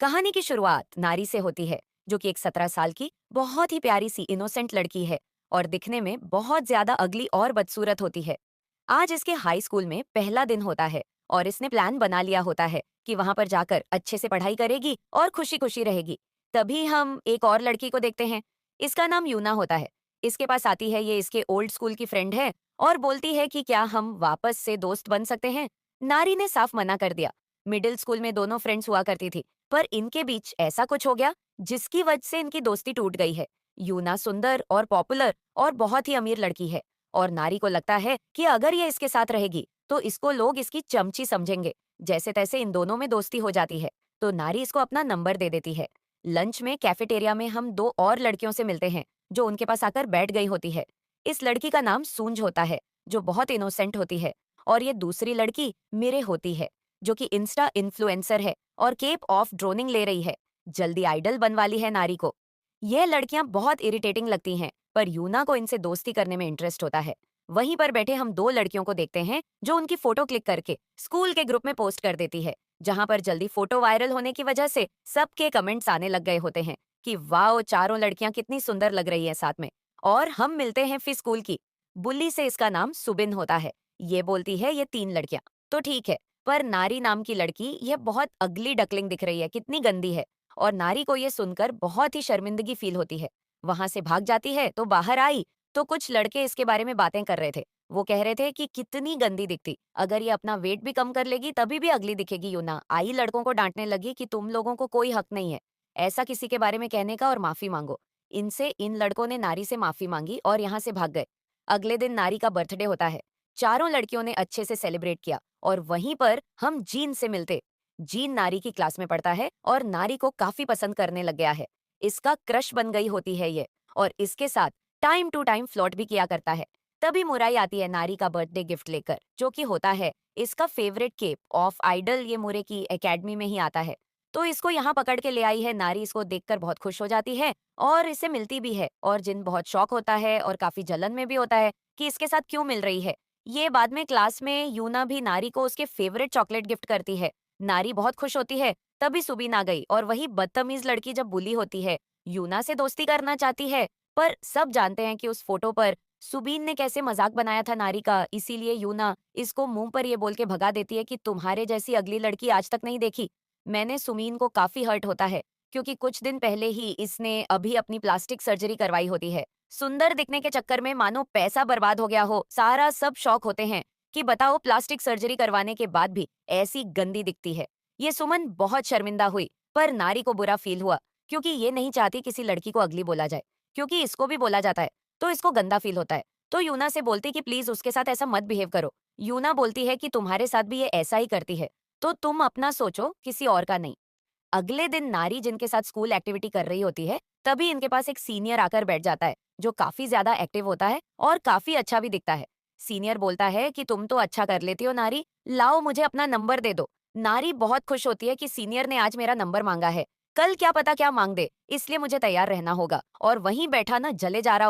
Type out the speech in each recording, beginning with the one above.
कहानी की शुरुआत नारी से होती है, जो कि एक 17 साल की बहुत ही प्यारी सी इनोसेंट लड़की है और दिखने में बहुत ज्यादा अगली और बदसूरत होती है। आज इसके हाई स्कूल में पहला दिन होता है और इसने प्लान बना लिया होता है कि वहां पर जाकर अच्छे से पढ़ाई करेगी और खुशी खुशी रहेगी। तभी हम एक और लड़की को देखते हैं। इसका नाम यूना होता है। इसके पास आती है, ये इसके ओल्ड स्कूल की फ्रेंड है और बोलती है कि क्या हम वापस से दोस्त बन सकते हैं। नारी ने साफ मना कर दिया। मिडिल स्कूल में दोनों फ्रेंड्स हुआ करती थी, पर इनके बीच ऐसा कुछ हो गया जिसकी वजह से इनकी दोस्ती टूट गई है। यूना सुंदर और पॉपुलर और बहुत ही अमीर लड़की है और नारी को लगता है कि अगर ये इसके साथ रहेगी तो इसको लोग इसकी चमची समझेंगे। जैसे तैसे इन दोनों में दोस्ती हो जाती है, तो नारी इसको अपना नंबर दे देती है। लंच में कैफेटेरिया में हम दो और लड़कियों से मिलते हैं जो उनके पास आकर बैठ गई होती है। इस लड़की का नाम सूंझ होता है, जो बहुत इनोसेंट होती है, और ये दूसरी लड़की मिरे होती है, जो कि इंस्टा इन्फ्लुएंसर है और केप ऑफ ड्रोनिंग ले रही है। जल्दी आइडल बनवाली है नारी को। यह लड़कियां बहुत इरिटेटिंग लगती हैं, पर यूना को इनसे दोस्ती करने में इंटरेस्ट होता है। वहीं पर बैठे हम दो लड़कियों को देखते हैं जो उनकी फोटो क्लिक करके स्कूल के ग्रुप में पोस्ट कर देती है, जहां पर जल्दी फोटो वायरल होने की वजह से सबके कमेंट्स आने लग गए होते हैं कि वाओ, चारों लड़कियां कितनी सुंदर लग रही है साथ में। और हम मिलते हैं फिर स्कूल की बुल्ली से। इसका नाम सुबिन होता है। ये बोलती है ये तीन लड़कियां तो ठीक है, पर नारी नाम की लड़की यह बहुत अगली डकलिंग दिख रही है, कितनी गंदी है। और नारी को यह सुनकर बहुत ही शर्मिंदगी फील होती है। वहां से भाग जाती है, तो बाहर आई तो कुछ लड़के इसके बारे में बातें कर रहे थे। वो कह रहे थे कि कितनी गंदी दिखती, अगर ये अपना वेट भी कम कर लेगी तभी भी अगली दिखेगी। यूना आई लड़कों को डांटने लगी कि तुम लोगों को कोई हक नहीं है ऐसा किसी के बारे में कहने का, और माफी मांगो। इनसे इन लड़कों ने नारी से माफी मांगी और यहाँ से भाग गए। अगले दिन नारी का बर्थडे होता है। चारों लड़कियों ने अच्छे से सेलिब्रेट किया और वहीं पर हम जीन से मिलते। जीन नारी की क्लास में पढ़ता है और नारी को काफी पसंद करने लग गया है। इसका क्रश बन गई होती है ये, और इसके साथ टाइम टू टाइम फ्लर्ट भी किया करता है। तभी मुराई आती है नारी का बर्थडे गिफ्ट लेकर, जो कि होता है इसका फेवरेट केप ऑफ आइडल। ये मुरे की एकेडमी में ही आता है, तो इसको यहाँ पकड़ के ले आई है। नारी इसको देखकर बहुत खुश हो जाती है और इससे मिलती भी है, और जिन बहुत शौक होता है और काफी जलन में भी होता है कि इसके साथ क्यों मिल रही है। ये बाद में क्लास में यूना भी नारी को उसके फेवरेट चॉकलेट गिफ्ट करती है। नारी बहुत खुश होती है। तभी सुबीन आ गई और वही बदतमीज लड़की जब बुली होती है, यूना से दोस्ती करना चाहती है। पर सब जानते हैं कि उस फोटो पर सुबीन ने कैसे मजाक बनाया था नारी का, इसीलिए यूना इसको मुंह पर ये बोल के भगा देती है कि तुम्हारे जैसी अगली लड़की आज तक नहीं देखी। मैंने सुमीन को काफी हर्ट होता है, क्योंकि कुछ दिन पहले ही इसने अभी अपनी प्लास्टिक सर्जरी करवाई होती है। सुंदर दिखने के चक्कर में मानो पैसा बर्बाद हो गया हो। सारा सब शौक होते हैं कि बताओ प्लास्टिक सर्जरी करवाने के बाद भी ऐसी गंदी दिखती है। ये सुमन बहुत शर्मिंदा हुई, पर नारी को बुरा फील हुआ, क्योंकि ये नहीं चाहती किसी लड़की को अगली बोला जाए, क्योंकि इसको भी बोला जाता है तो इसको गंदा फील होता है। तो यूना से बोलती कि प्लीज उसके साथ ऐसा मत बिहेव करो। यूना बोलती है कि तुम्हारे साथ भी ये ऐसा ही करती है, तो तुम अपना सोचो, किसी और का नहीं। अगले दिन नारी जिनके साथ स्कूल एक्टिविटी कर रही होती है, तभी इनके पास एक सीनियर आकर बैठ जाता है, जो काफी ज्यादा एक्टिव होता है और काफी अच्छा भी दिखता है। सीनियर बोलता है कि तुम तो अच्छा कर लेती हो नारी, लाओ मुझे अपना नंबर दे दो। नारी बहुत खुश होती है कि सीनियर ने आज मेरा नंबर मांगा है, कल क्या पता क्या मांग दे, इसलिए मुझे तैयार रहना होगा। और वहीं बैठा ना जले जा रहा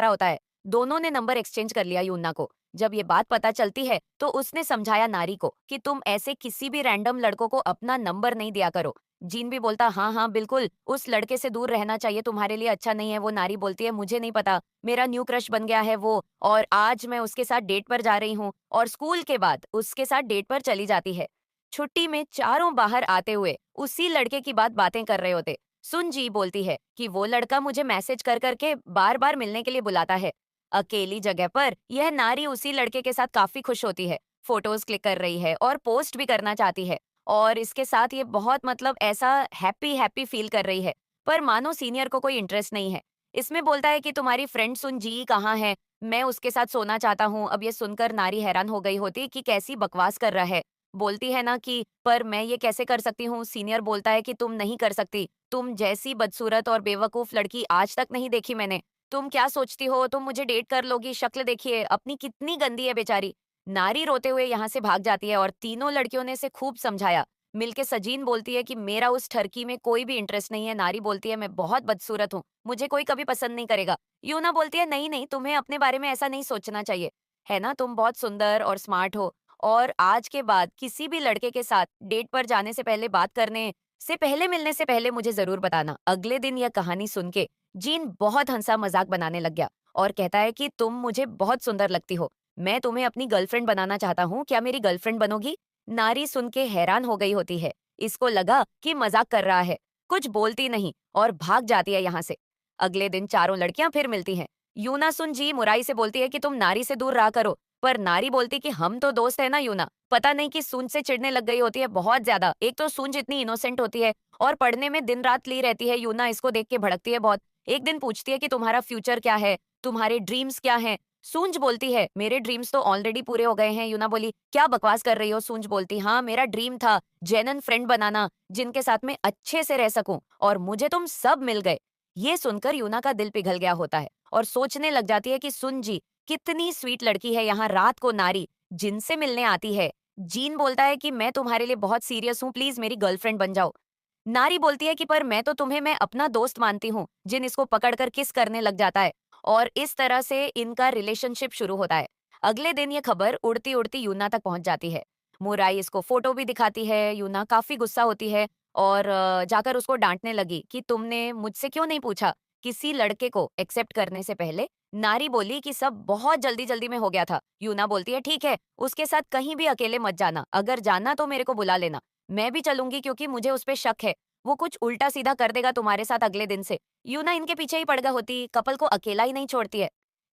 होता है। दोनों ने नंबर एक्सचेंज कर लिया यूना को। जब ये बात पता चलती है, तो उसने समझाया नारी को कि तुम ऐसे किसी भी रैंडम लड़कों को अपना नंबर नहीं दिया करो। जीन भी बोलता हाँ हाँ बिल्कुल, उस लड़के से दूर रहना चाहिए, तुम्हारे लिए अच्छा नहीं है वो। नारी बोलती है मुझे नहीं पता, मेरा न्यू क्रश बन गया है वो, और आज मैं उसके साथ डेट पर जा रही हूँ। और स्कूल के बाद उसके साथ डेट पर चली जाती है। छुट्टी में चारों बाहर आते हुए उसी लड़के की बातें कर रहे होते। सुन जी बोलती है कि वो लड़का मुझे मैसेज कर करके बार बार मिलने के लिए बुलाता है। अकेली जगह पर यह नारी उसी लड़के के साथ काफी खुश होती है, फोटोज क्लिक कर रही है और पोस्ट भी करना चाहती है, और इसके साथ ये बहुत मतलब ऐसा हैप्पी हैप्पी फील कर रही है। पर मानो सीनियर को कोई इंटरेस्ट नहीं है। इसमें बोलता है कि तुम्हारी फ्रेंड सुन जी कहाँ है, मैं उसके साथ सोना चाहता हूँ। अब ये सुनकर नारी हैरान हो गई होती कि कैसी बकवास कर रहा है। बोलती है ना कि पर मैं ये कैसे कर सकती हूँ। सीनियर बोलता है कि तुम नहीं कर सकती, तुम जैसी बदसूरत और बेवकूफ लड़की आज तक नहीं देखी मैंने। तुम क्या सोचती हो, तुम मुझे डेट कर लोगी, शक्ल देखिए अपनी कितनी गंदी है बेचारी। नारी रोते हुए यहाँ से भाग जाती है और तीनों लड़कियों ने इसे खूब समझाया। मिलके सजीन बोलती है कि मेरा उस ठरकी में कोई भी इंटरेस्ट नहीं है। नारी बोलती है मैं बहुत बदसूरत हूँ, मुझे कोई कभी पसंद नहीं करेगा। यूना बोलती है नहीं नहीं, तुम्हें अपने बारे में ऐसा नहीं सोचना चाहिए, है ना, तुम बहुत सुंदर और स्मार्ट हो, और आज के बाद किसी भी लड़के के साथ डेट पर जाने से पहले बात करने से पहले मिलने से पहले मुझे जरूर बताना। अगले दिन यह कहानी सुन के जीन बहुत हंसा मजाक बनाने लग गया और कहता है कि तुम मुझे बहुत सुंदर लगती हो, मैं तुम्हें अपनी गर्लफ्रेंड बनाना चाहता हूँ, क्या मेरी गर्लफ्रेंड बनोगी? नारी सुन के हैरान हो गई होती है। इसको लगा कि मजाक कर रहा है, कुछ बोलती नहीं और भाग जाती है यहाँ से। अगले दिन चारों लड़कियां फिर मिलती हैं। यूना सुन जी मुराई से बोलती है कि तुम नारी से दूर रहा करो, पर नारी बोलती कि हम तो दोस्त है ना यूना। पता नहीं कि सूंज से चिढ़ने लग गई होती है बहुत ज्यादा। एक तो सूंज इतनी इनोसेंट होती है और पढ़ने में दिन रात ली रहती है। यूना इसको देख के भड़कती है बहुत। एक दिन पूछती है कि तुम्हारा फ्यूचर क्या है, तुम्हारे ड्रीम्स क्या हैं? सूंज बोलती है मेरे ड्रीम्स तो ऑलरेडी पूरे हो गए हैं। यूना बोली क्या बकवास कर रही हो? सूंज बोलती हाँ मेरा ड्रीम था जेनन फ्रेंड बनाना, जिनके साथ में अच्छे से रह सकूं, और मुझे तुम सब मिल गए। ये सुनकर यूना का दिल पिघल गया होता है और सोचने लग जाती है कि सुन जी कितनी स्वीट लड़की है यहाँ रात को नारी जिनसे मिलने आती है। जीन बोलता है कि मैं तुम्हारे लिए बहुत सीरियस हूँ, प्लीज मेरी गर्लफ्रेंड बन जाओ। नारी बोलती है कि पर मैं तो तुम्हें मैं अपना दोस्त मानती हूँ। जिन इसको पकड़कर किस करने लग जाता है और इस तरह से इनका रिलेशनशिप शुरू होता है। अगले दिन ये खबर उड़ती उड़ती यूना तक पहुंच जाती है। मुराई इसको फोटो भी दिखाती है। यूना काफी गुस्सा होती है और जाकर उसको डांटने लगी कि तुमने मुझसे क्यों नहीं पूछा किसी लड़के को एक्सेप्ट करने से पहले। नारी बोली कि सब बहुत जल्दी जल्दी में हो गया था। यूना बोलती है ठीक है, उसके साथ कहीं भी अकेले मत जाना, अगर जाना तो मेरे को बुला लेना, मैं भी चलूंगी क्योंकि मुझे उस पे शक है, वो कुछ उल्टा सीधा कर देगा तुम्हारे साथ अगले दिन से। यूना इनके पीछे ही पड़ गई होती, कपल को अकेला ही नहीं छोड़ती है।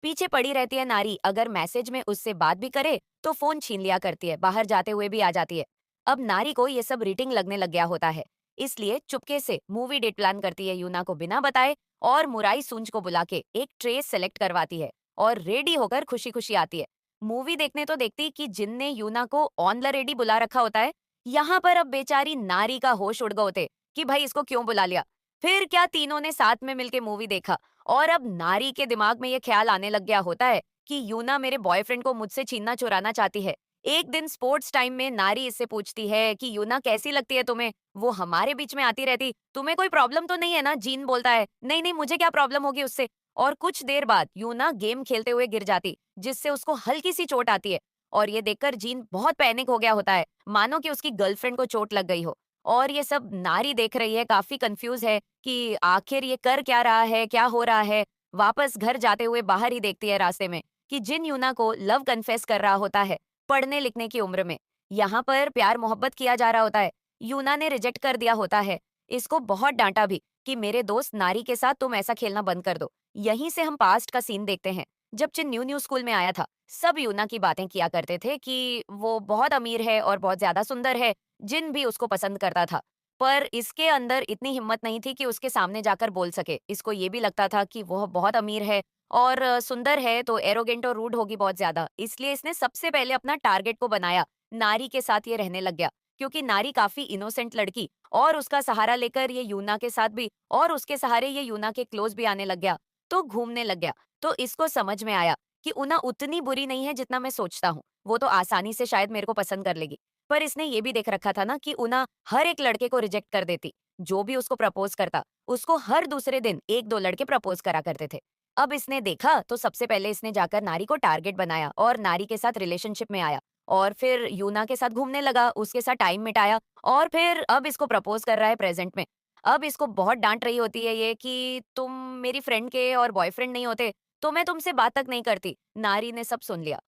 पीछे पड़ी रहती है नारी, अगर मैसेज में उससे बात भी करे तो फोन छीन लिया करती है, बाहर जाते हुए भी आ जाती है। अब नारी को ये सब रीटिंग लगने लग गया होता है, इसलिए चुपके से मूवी डेट प्लान करती है यूना को बिना बताए, और मुराई सूंज को बुला के एक ट्रेस सेलेक्ट करवाती है और रेडी होकर खुशी खुशी आती है। मूवी देखने तो देखती कि जिनने यूना को ऑन द रेडी बुला रखा होता है, यहाँ पर अब बेचारी नारी का होश उड़ गए होते कि भाई इसको क्यों बुला लिया। फिर क्या तीनों ने साथ में मिलके मूवी देखा और अब नारी के दिमाग में ये ख्याल आने लग गया होता है कि यूना मेरे बॉयफ्रेंड को मुझसे छीनना चुराना चाहती है। एक दिन स्पोर्ट्स टाइम में नारी इससे पूछती है कि यूना कैसी लगती है तुम्हें? वो हमारे बीच में आती रहती, तुम्हें कोई प्रॉब्लम तो नहीं है ना? जीन बोलता है नहीं नहीं, मुझे क्या प्रॉब्लम होगी उससे। और कुछ देर बाद यूना गेम खेलते हुए गिर जाती, जिससे उसको हल्की सी चोट आती है। और ये देखकर जीन बहुत पैनिक हो गया होता है, मानो कि उसकी गर्लफ्रेंड को चोट लग गई हो। और ये सब नारी देख रही है, काफी कंफ्यूज है कि आखिर ये कर क्या रहा है, क्या हो रहा है। वापस घर जाते हुए बाहर ही देखती है रास्ते में कि जिन यूना को लव कन्फेस कर रहा होता है पढ़ने लिखने की उम्र में, यहाँ पर प्यार मोहब्बत किया जा रहा होता है, यूना ने रिजेक्ट कर दिया होता है। इसको बहुत डांटा भी कि मेरे दोस्त नारी के साथ तुम ऐसा खेलना बंद कर दो। यहीं से हम पास्ट का सीन देखते हैं। जब चिन न्यू न्यू स्कूल में आया था, सब यूना की बातें किया करते थे कि वो बहुत अमीर है और बहुत ज्यादा सुंदर है, जिन भी उसको पसंद करता था। पर इसके अंदर इतनी हिम्मत नहीं थी कि उसके सामने जाकर बोल सके। इसको ये भी लगता था कि वह बहुत अमीर है और सुंदर है तो एरोगेंट और रूड होगी बहुत ज्यादा, इसलिए इसने सबसे पहले अपना टारगेट को बनाया। नारी के साथ ये रहने लग गया क्योंकि नारी काफी इनोसेंट लड़की, और उसका सहारा लेकर ये यूना के साथ भी, और उसके सहारे ये यूना के क्लोज भी आने लग गया, तो घूमने लग गया। तो इसको समझ में आया कि उना उतनी बुरी नहीं है जितना मैं सोचता हूँ, वो तो आसानी से शायद मेरे को पसंद कर लेगी। पर इसने ये भी देख रखा था ना कि उना हर एक लड़के को रिजेक्ट कर देती, जो भी उसको प्रपोज करता उसको हर दूसरे दिन एक दो लड़के प्रपोज करा करते थे। अब इसने देखा तो सबसे पहले इसने जाकर नारी को टारगेट बनाया और नारी के साथ रिलेशनशिप में आया, और फिर यूना के साथ घूमने लगा, उसके साथ टाइम मिटाया, और फिर अब इसको प्रपोज कर रहा है प्रेजेंट में। अब इसको बहुत डांट रही होती है ये कि तुम मेरी फ्रेंड के और बॉयफ्रेंड नहीं होते तो मैं तुमसे बात तक नहीं करती। नारी ने सब सुन लिया।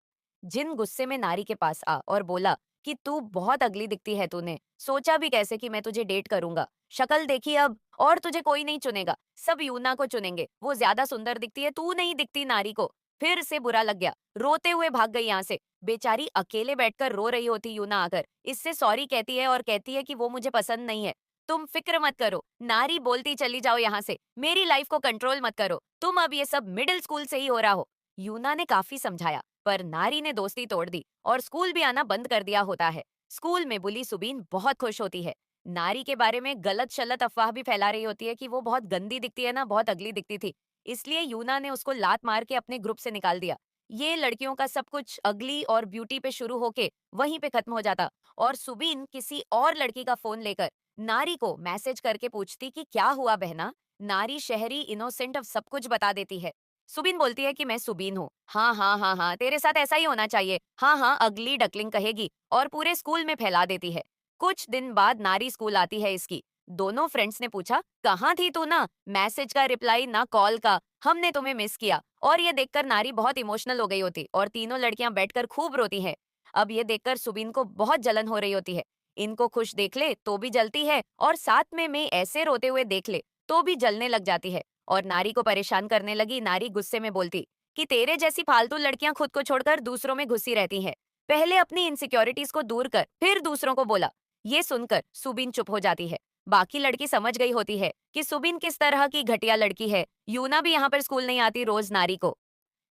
जिन गुस्से में नारी के पास आ और बोला कि तू बहुत अगली दिखती है, तूने सोचा भी कैसे कि मैं तुझे डेट करूंगा? शक्ल देखी अब, और तुझे कोई नहीं चुनेगा, सब यूना को चुनेंगे, वो ज्यादा सुंदर दिखती है, तू नहीं दिखती। नारी को फिर से बुरा लग गया, रोते हुए भाग गई यहाँ से। बेचारी अकेले बैठकर रो रही होती यूना आकर इससे सॉरी कहती है और कहती है कि वो मुझे पसंद नहीं है, तुम फिक्र मत करो। नारी बोलती चली जाओ यहाँ से, मेरी लाइफ को कंट्रोल मत करो, तुम अब ये सब मिडिल स्कूल से ही हो रहा हो। यूना ने काफी समझाया पर नारी ने दोस्ती तोड़ दी और स्कूल भी आना बंद कर दिया होता है। स्कूल में बुली सुबीन बहुत खुश होती है। नारी के बारे में गलत शलत अफवाह भी फैला रही होती है कि वो बहुत गंदी दिखती है ना, बहुत अगली दिखती थी, इसलिए यूना ने उसको लात मार के अपने ग्रुप से निकाल दिया। ये लड़कियों का सब कुछ अगली और ब्यूटी पे शुरू होके वहीं पे खत्म हो जाता, और सुबीन किसी और लड़की का फोन लेकर नारी को मैसेज करके पूछती कि क्या हुआ बहना। नारी शहरी इनोसेंट अब सब कुछ बता देती है। सुबीन बोलती है कि मैं सुबीन हूँ, हाँ हाँ हाँ हाँ तेरे साथ ऐसा ही होना चाहिए, हाँ हाँ अगली डकलिंग कहेगी, और पूरे स्कूल में फैला देती है। कुछ दिन बाद नारी स्कूल आती है इसकी, दोनों फ्रेंड्स ने पूछा, कहाँ थी तू ना? मैसेज का रिप्लाई ना कॉल का, हमने तुम्हें मिस किया। और ये देखकर नारी बहुत इमोशनल हो गई होती और तीनों लड़कियां बैठकर खूब रोती हैं। अब ये देखकर सुबीन को बहुत जलन हो रही होती है। इनको खुश देख ले तो भी जलती है और साथ में मैं ऐसे रोते हुए देख ले तो भी जलने लग जाती है और नारी को परेशान करने लगी। नारी गुस्से में बोलती कि तेरे जैसी फालतू लड़कियां खुद को छोड़कर दूसरों में घुसी रहती हैं। पहले अपनी इनसिक्योरिटीज को दूर कर, फिर दूसरों को बोला। ये सुनकर सुबीन चुप हो जाती है। बाकी लड़की समझ गई होती है कि सुबीन किस तरह की घटिया लड़की है। यूना भी यहाँ पर स्कूल नहीं आती, रोज नारी को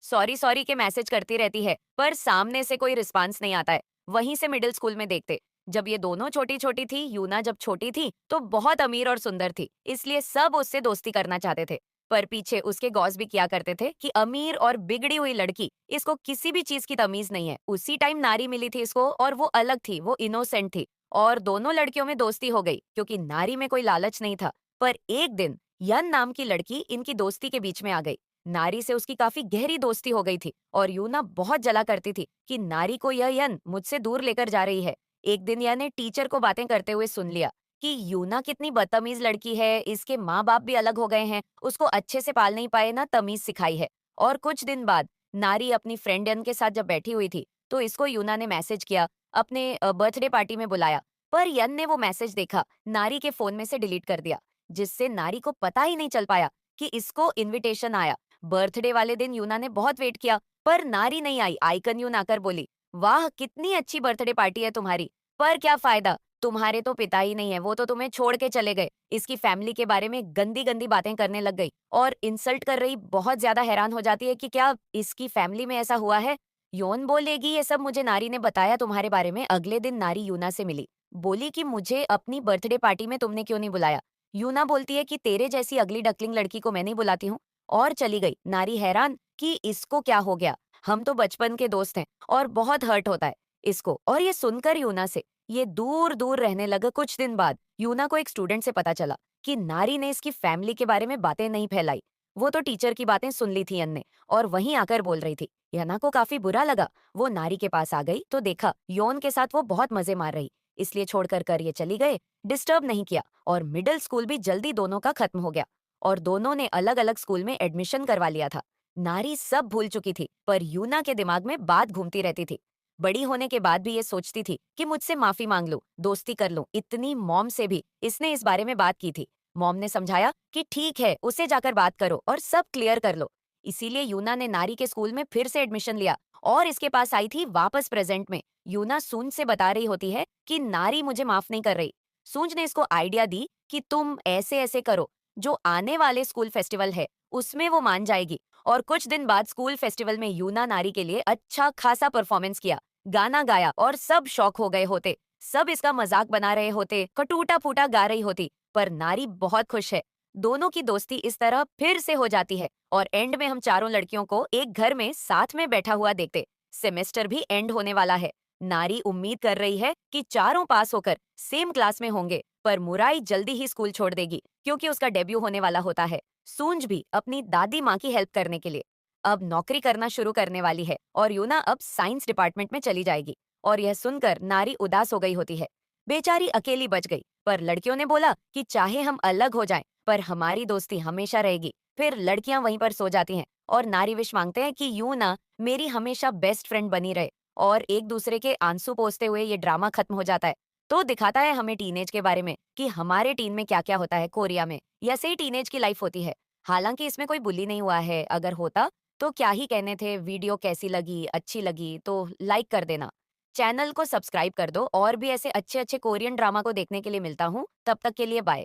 सॉरी सॉरी के मैसेज करती रहती है, पर सामने से कोई रिस्पांस नहीं आता है। वहीं से मिडिल स्कूल में देखते, जब ये दोनों छोटी छोटी थी, यूना जब छोटी थी तो बहुत अमीर और सुंदर थी, इसलिए सब उससे दोस्ती करना चाहते थे। पर पीछे उसके गॉस भी किया करते थे कि अमीर और बिगड़ी हुई लड़की, इसको किसी भी चीज की तमीज नहीं है। उसी टाइम नारी मिली थी इसको और वो अलग थी, वो इनोसेंट थी और दोनों लड़कियों में दोस्ती हो गई क्योंकि नारी में कोई लालच नहीं था। पर एक दिन यन नाम की लड़की इनकी दोस्ती के बीच में आ गई। नारी से उसकी काफी गहरी दोस्ती हो गई थी और यूना बहुत जला करती थी कि नारी को यह यन मुझसे दूर लेकर जा रही है। एक दिन यह ने टीचर को बातें करते हुए सुन लिया कि यूना कितनी बदतमीज लड़की है, इसके माँ बाप भी अलग हो गए हैं, उसको अच्छे से पाल नहीं पाए, ना तमीज सिखाई है। और कुछ दिन बाद नारी अपनी फ्रेंड यन के साथ जब बैठी हुई थी तो इसको यूना ने मैसेज किया, अपने बर्थडे पार्टी में बुलाया। पर यन ने वो मैसेज देखा, नारी के फोन में से डिलीट कर दिया, जिससे नारी को पता ही नहीं चल पाया कि इसको इनविटेशन आया। बर्थडे वाले दिन यूना ने बहुत वेट किया पर नारी नहीं आई। आइकन यून आकर बोली, वाह कितनी अच्छी बर्थडे पार्टी है तुम्हारी, पर क्या फायदा, तुम्हारे तो पिता ही नहीं है, वो तो तुम्हें छोड़ के चले गए। इसकी फैमिली के बारे में गंदी गंदी बातें करने लग गई और इंसल्ट कर रही। बहुत ज्यादा हैरान हो जाती है कि क्या इसकी फैमिली में ऐसा हुआ है। यौन बोलेगी ये सब मुझे नारी ने बताया तुम्हारे बारे में। अगले दिन नारी यूना से मिली, बोली कि मुझे अपनी बर्थडे पार्टी में तुमने क्यों नहीं बुलाया। यूना बोलती है कि तेरे जैसी अगली डकलिंग लड़की को मैं नहीं बुलाती हूँ, और चली गई। नारी हैरान कि इसको क्या हो गया, हम तो बचपन के दोस्त हैं। और बहुत हर्ट होता है इसको। और ये सुनकर यूना से ये दूर दूर रहने लगा। कुछ दिन बाद यूना को एक स्टूडेंट से पता चला कि नारी ने इसकी फैमिली के बारे में बातें नहीं फैलाई। वो तो टीचर की बातें सुन ली थी अन्ने और वहीं आकर बोल रही थी। यना को काफी बुरा लगा। वो नारी के पास आ गई तो देखा यौन के साथ वो बहुत मजे मार रही, इसलिए छोड़कर कर ये चली गए। डिस्टर्ब नहीं किया और मिडिल स्कूल भी जल्दी दोनों का खत्म हो गया और दोनों ने अलग अलग स्कूल में एडमिशन करवा लिया था। नारी सब भूल चुकी थी पर यूना के दिमाग में बात घूमती रहती थी। बड़ी होने के बाद भी ये सोचती थी कि मुझसे माफी मांग लूं, दोस्ती कर लूं। इतनी मॉम से भी इसने इस बारे में बात की थी। मॉम ने समझाया कि ठीक है, उसे जाकर बात करो और सब क्लियर कर लो। इसीलिए यूना ने नारी के स्कूल में फिर से एडमिशन लिया और इसके पास आई थी वापस प्रेजेंट में। यूना सूंज से बता रही होती है कि नारी मुझे माफ नहीं कर रही। सूंज ने इसको आइडिया दी कि तुम ऐसे ऐसे करो, जो आने वाले स्कूल फेस्टिवल है उसमें वो मान जाएगी। और कुछ दिन बाद स्कूल फेस्टिवल में यूना नारी के लिए अच्छा खासा परफॉर्मेंस किया, गाना गाया और सब शौक हो गए होते। सब इसका मजाक बना रहे होते, कटूटा फूटा गा रही होती, पर नारी बहुत खुश है। दोनों की दोस्ती इस तरह फिर से हो जाती है और एंड में हम चारों लड़कियों को एक घर में साथ में बैठा हुआ देखते। सेमेस्टर भी एंड होने वाला है। नारी उम्मीद कर रही है कि चारों पास होकर सेम क्लास में होंगे, पर मुराई जल्दी ही स्कूल छोड़ देगी क्योंकि उसका डेब्यू होने वाला होता है। सूंज भी अपनी दादी माँ की हेल्प करने के लिए अब नौकरी करना शुरू करने वाली है और यूना अब साइंस डिपार्टमेंट में चली जाएगी। और यह सुनकर नारी उदास हो गई होती है। बेचारी अकेली बच गई। पर लड़कियों ने बोला कि चाहे हम अलग हो जाएं, पर हमारी दोस्ती हमेशा रहेगी। फिर लड़कियां वहीं पर सो जाती हैं और नारी विश मांगते हैं कि यूना मेरी हमेशा बेस्ट फ्रेंड बनी रहे। और एक दूसरे के आंसू पोंछते हुए ये ड्रामा खत्म हो जाता है। तो दिखाता है हमें टीनेज के बारे में कि हमारे टीन में क्या क्या होता है। कोरिया में ऐसे ही टीनेज की लाइफ होती है। हालांकि इसमें कोई बुली नहीं हुआ है, अगर होता तो क्या ही कहने थे। वीडियो कैसी लगी, अच्छी लगी तो लाइक कर देना, चैनल को सब्सक्राइब कर दो। और भी ऐसे अच्छे अच्छे कोरियन ड्रामा को देखने के लिए मिलता हूँ। तब तक के लिए बाय।